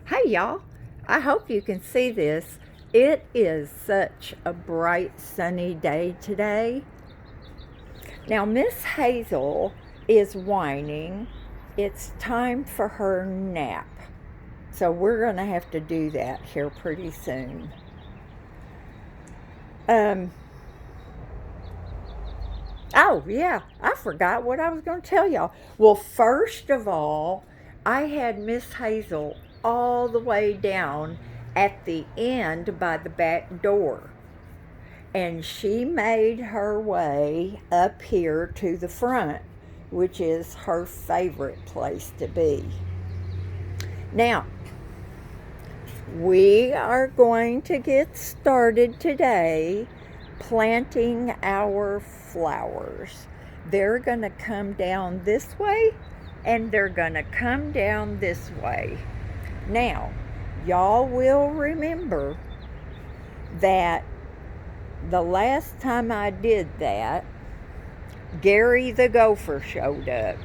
Hey y'all, I hope you can see this. It is such a bright sunny day today. Now Miss Hazel is whining. It's time for her nap. So we're going to have to do that here pretty soon. Oh yeah, I forgot what I was going to tell y'all. Well, first of all, I had Miss Hazel all the way down at the end by the back door. And she made her way up here to the front, which is her favorite place to be. Now, we are going to get started today planting our flowers. They're going to come down this way and they're going to come down this way. Now, y'all will remember that the last time I did that, Gary the gopher showed up.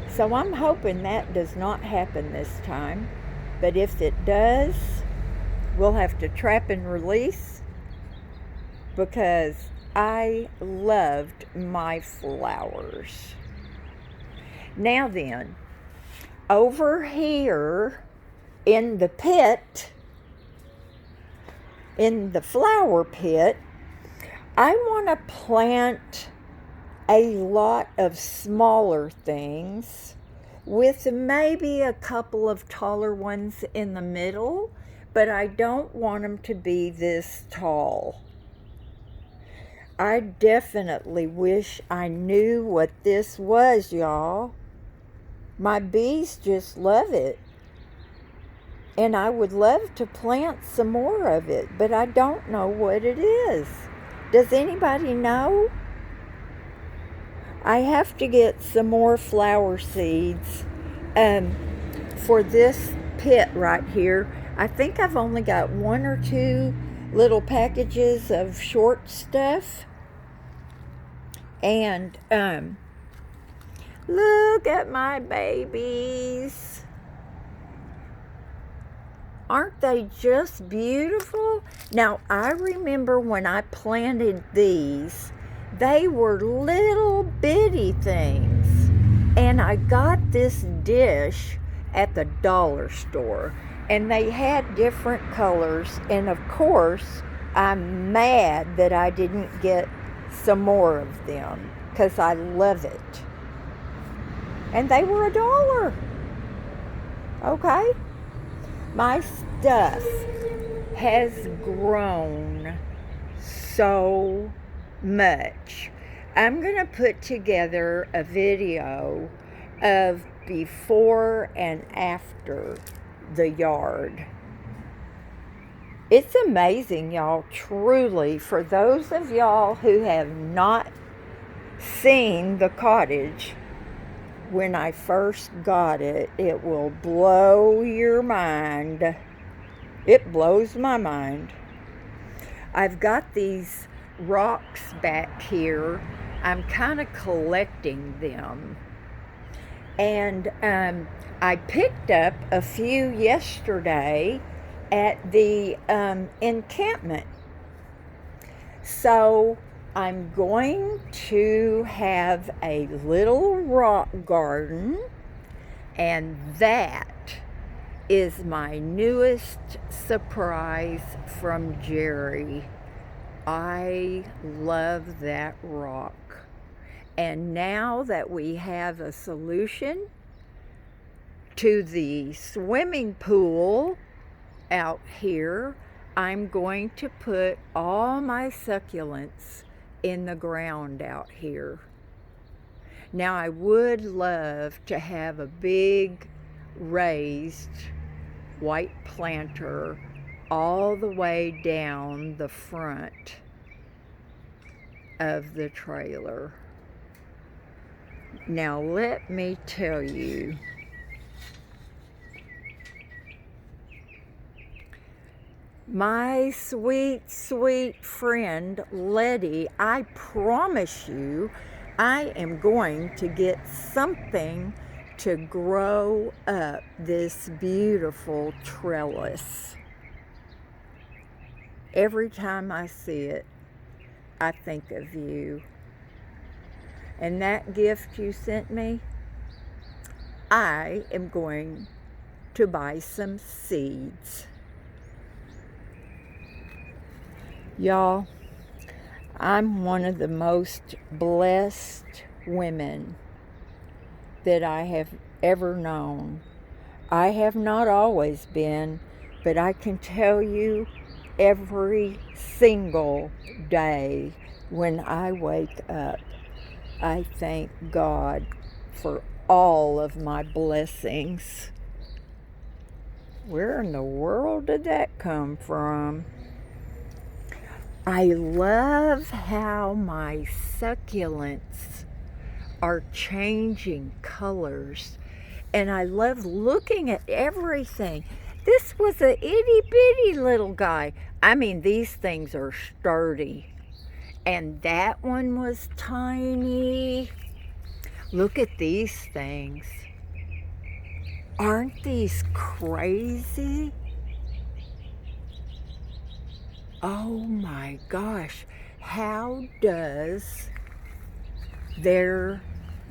So I'm hoping that does not happen this time. But if it does, we'll have to trap and release because I loved my flowers. Now then, over here in the pit, in the flower pit, I want to plant a lot of smaller things with maybe a couple of taller ones in the middle, but I don't want them to be this tall. I definitely wish I knew what this was, y'all. My bees just love it. And I would love to plant some more of it, but I don't know what it is. Does anybody know? I have to get some more flower seeds for this pit right here. I think I've only got 1 or 2 little packages of short stuff. And look at my babies. Aren't they just beautiful? Now, I remember when I planted these, they were little bitty things. And I got this dish at the dollar store. And they had different colors. And of course, I'm mad that I didn't get some more of them because I love it. And they were $1. Okay? My stuff has grown so much. I'm going to put together a video of before and after the yard. It's amazing, y'all, truly. For those of y'all who have not seen the cottage, when I first got it, it will blow your mind. It blows my mind. I've got these rocks back here. I'm kind of collecting them. And I picked up a few yesterday at the encampment. So I'm going to have a little rock garden, and that is my newest surprise from Jerry. I love that rock. And now that we have a solution to the swimming pool out here, I'm going to put all my succulents in the ground out here. Now, I would love to have a big raised white planter all the way down the front of the trailer. Now, let me tell you, my sweet, sweet friend Letty, I promise you, I am going to get something to grow up this beautiful trellis. Every time I see it, I think of you. And that gift you sent me, I am going to buy some seeds. Y'all, I'm one of the most blessed women that I have ever known. I have not always been, but I can tell you every single day when I wake up, I thank God for all of my blessings. Where in the world did that come from? I love how my succulents are changing colors, and I love looking at everything. This was a itty bitty little guy. I mean, these things are sturdy. And that one was tiny. Look at these things. Aren't these crazy? Oh my gosh. How does their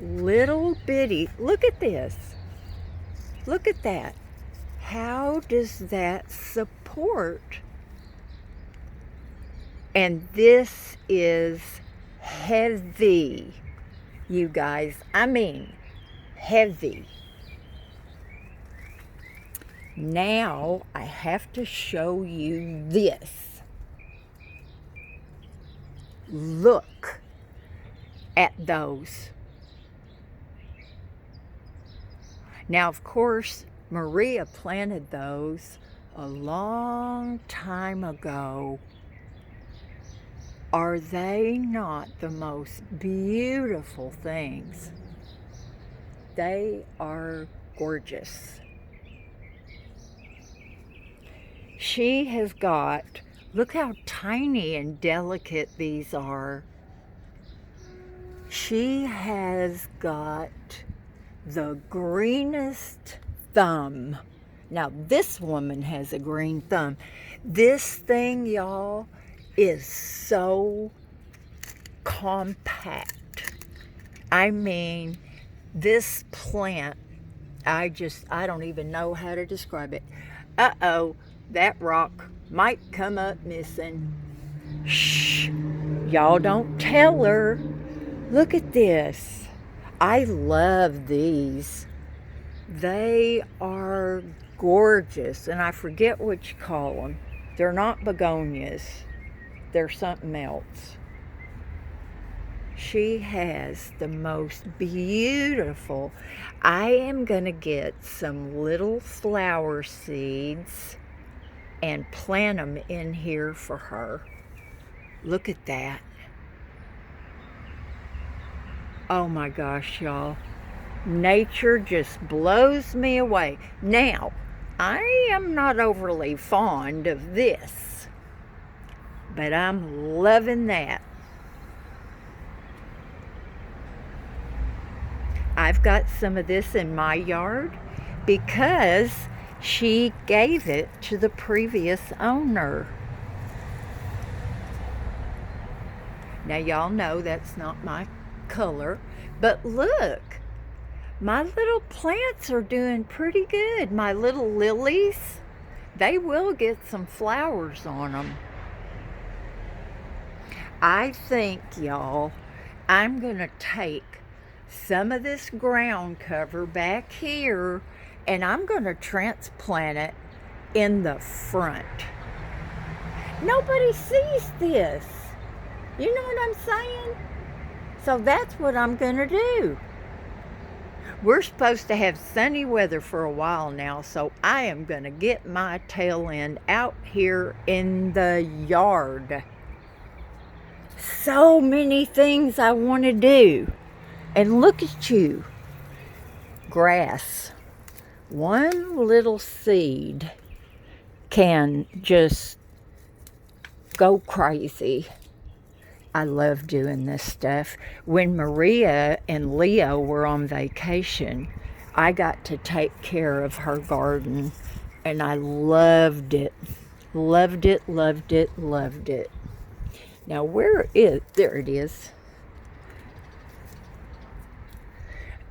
little bitty, look at this. Look at that. How does that support? And this is heavy, you guys. I mean, heavy. Now I have to show you this. Look at those. Now, of course, Maria planted those a long time ago. Are they not the most beautiful things? They are gorgeous. She has got, look how tiny and delicate these are. She has got the greenest thumb. Now, this woman has a green thumb. This thing, y'all, is so compact. I mean, this plant, I don't even know how to describe it. Uh-oh, that rock might come up missing. Shh, y'all don't tell her. Look at this. I love these. They are gorgeous, and I forget what you call them. They're not begonias. They're something else. She has the most beautiful. I am going to get some little flower seeds and plant them in here for her. Look at that. Oh my gosh, y'all. Nature just blows me away. Now, I am not overly fond of this, but I'm loving that. I've got some of this in my yard because she gave it to the previous owner. Now, y'all know that's not my color, but look, my little plants are doing pretty good. My little lilies, they will get some flowers on them. I think, y'all, I'm going to take some of this ground cover back here and I'm going to transplant it in the front. Nobody sees this. You know what I'm saying? So that's what I'm going to do. We're supposed to have sunny weather for a while now, so I am going to get my tail end out here in the yard. So many things I want to do. And look at you. Grass. One little seed can just go crazy. I love doing this stuff. When Maria and Leo were on vacation, I got to take care of her garden, and I loved it. Loved it, loved it, loved it. Now, where is, there it is.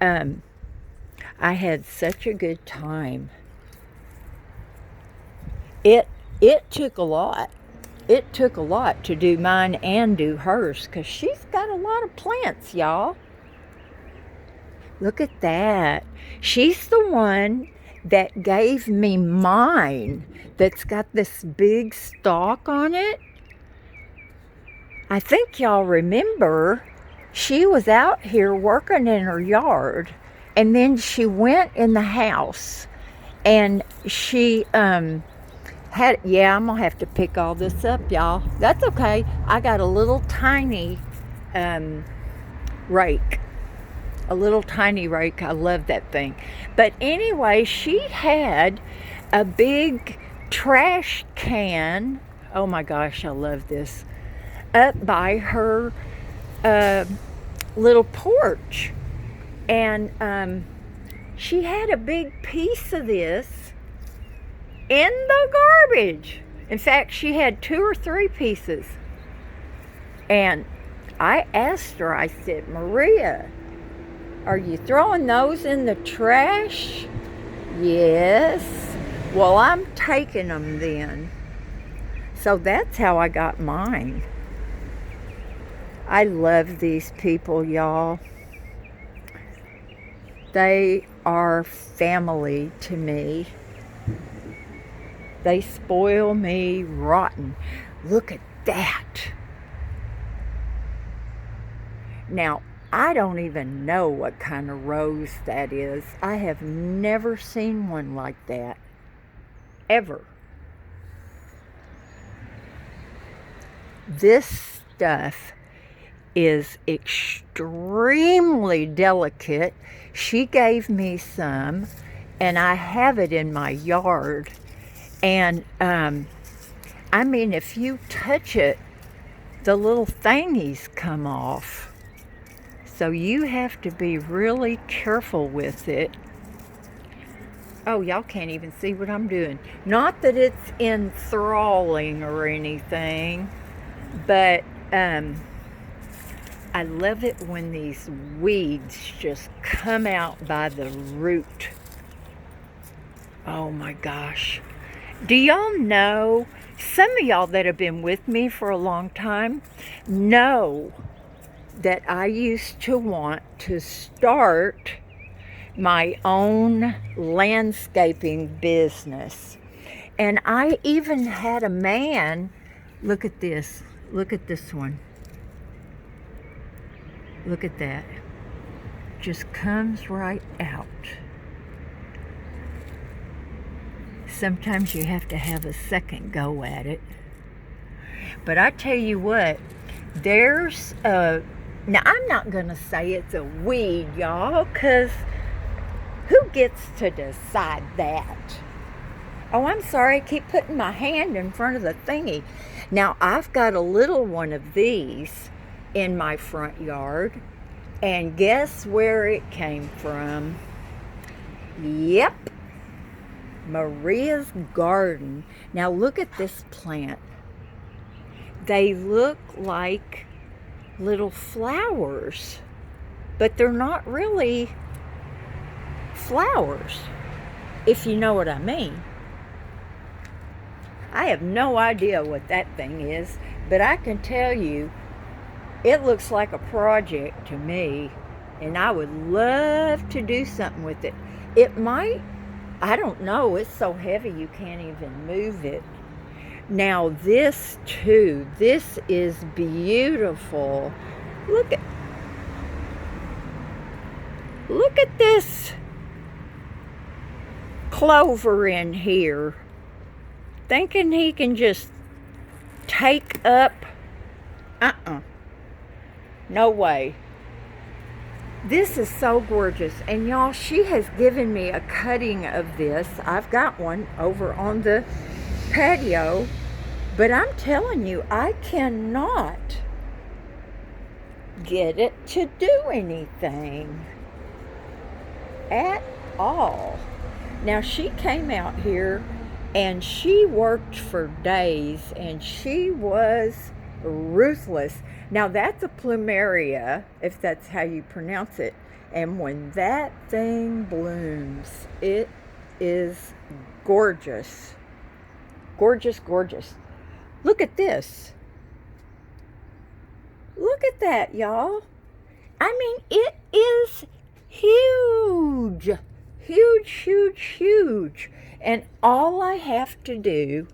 I had such a good time. It took a lot. It took a lot to do mine and do hers, because she's got a lot of plants, y'all. Look at that. She's the one that gave me mine that's got this big stalk on it. I think y'all remember she was out here working in her yard, and then she went in the house, and she I'm gonna have to pick all this up, y'all. That's okay. I got a little tiny rake. A little tiny rake. I love that thing. But anyway, she had a big trash can. Oh my gosh, I love this. Up by her little porch. And she had a big piece of this in the garbage. In fact, she had 2 or 3 pieces. And I asked her, I said, Maria, are you throwing those in the trash? Yes. Well, I'm taking them then. So that's how I got mine. I love these people, y'all. They are family to me. They spoil me rotten. Look at that. Now, I don't even know what kind of rose that is. I have never seen one like that. Ever. This stuff is extremely delicate. She gave me some, and I have it in my yard. And I mean, if you touch it, the little thingies come off. So you have to be really careful with it. Oh, y'all can't even see what I'm doing. Not that it's enthralling or anything, but I love it when these weeds just come out by the root. Oh my gosh. Do y'all know, some of y'all that have been with me for a long time know that I used to want to start my own landscaping business. And I even had a man, look at this one. Look at that. Just comes right out. Sometimes you have to have a second go at it. But I tell you what, there's a, now I'm not going to say it's a weed, y'all, because who gets to decide that? Oh, I'm sorry, I keep putting my hand in front of the thingy. Now, I've got a little one of these in my front yard, and guess where it came from? Yep, Maria's garden. Now, look at this plant. They look like little flowers, but they're not really flowers, if you know what I mean. I have no idea what that thing is, but I can tell you it looks like a project to me, and I would love to do something with it. It might, I don't know, it's so heavy you can't even move it. Now this too, this is beautiful. Look at this clover in here. Thinking he can just take up, no way. This is so gorgeous. And y'all, she has given me a cutting of this. I've got one over on the patio, but I'm telling you, I cannot get it to do anything at all. Now she came out here and she worked for days and she was ruthless. Now that's a plumeria, if that's how you pronounce it. And when that thing blooms, it is gorgeous. Gorgeous, gorgeous. Look at this. Look at that, y'all. I mean, it is huge. Huge, huge, huge. And all I have to do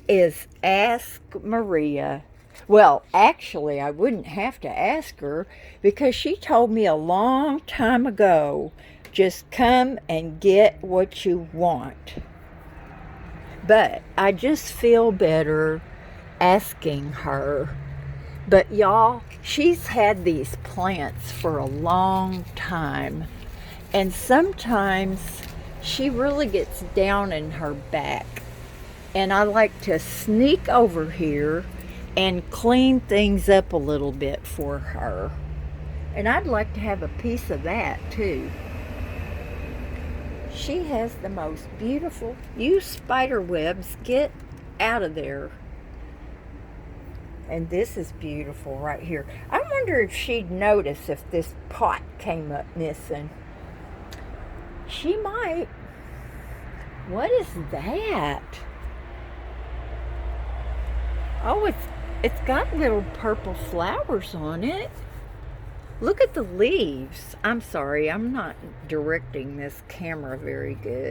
is ask Maria. Well, actually, I wouldn't have to ask her because she told me a long time ago, just come and get what you want. But I just feel better asking her. But y'all, she's had these plants for a long time. And sometimes she really gets down in her back. And I like to sneak over here and clean things up a little bit for her. And I'd like to have a piece of that too. She has the most beautiful, you spider webs, get out of there. And this is beautiful right here. I wonder if she'd notice if this pot came up missing. She might. What is that? Oh, it's got little purple flowers on it. Look at the leaves. I'm sorry, I'm not directing this camera very good.